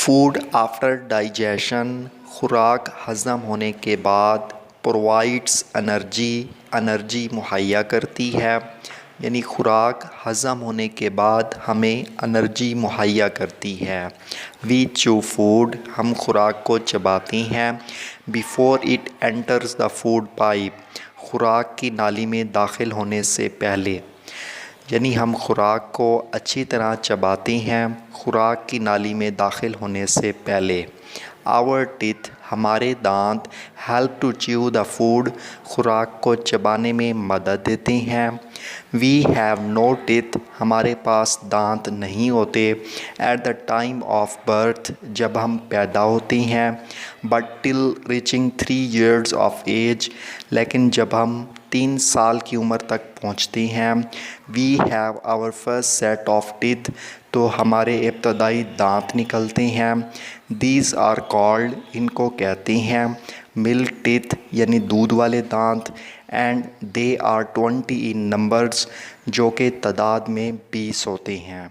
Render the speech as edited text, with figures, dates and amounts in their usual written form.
Food after digestion, खुराक हज़म होने के बाद प्रोवाइड्स एनर्जी मुहैया करती है। यानी खुराक हज़म होने के बाद हमें एनर्जी मुहैया करती है। वी चू फूड, हम खुराक को चबाते हैं। Before it enters the food pipe, खुराक की नाली में दाखिल होने से पहले। यानी हम खुराक को अच्छी तरह चबाते हैं खुराक की नाली में दाखिल होने से पहले। आवर टीथ, हमारे दांत, help to chew the food, खुराक को चबाने में मदद देते हैं। वी हैव नो टीथ, हमारे पास दांत नहीं होते। At the time of birth, जब हम पैदा होते हैं। But till reaching 3 years of age, लेकिन जब हम 3 साल की उम्र तक पहुंचते हैं। We have our first set of teeth, तो हमारे इब्तदाई दांत निकलते हैं। दीज आर कॉल्ड, इनको कहते हैं मिल्क टीथ, यानी दूध वाले दांत। And they are 20 in numbers, जो कि तादाद में 20 होते हैं।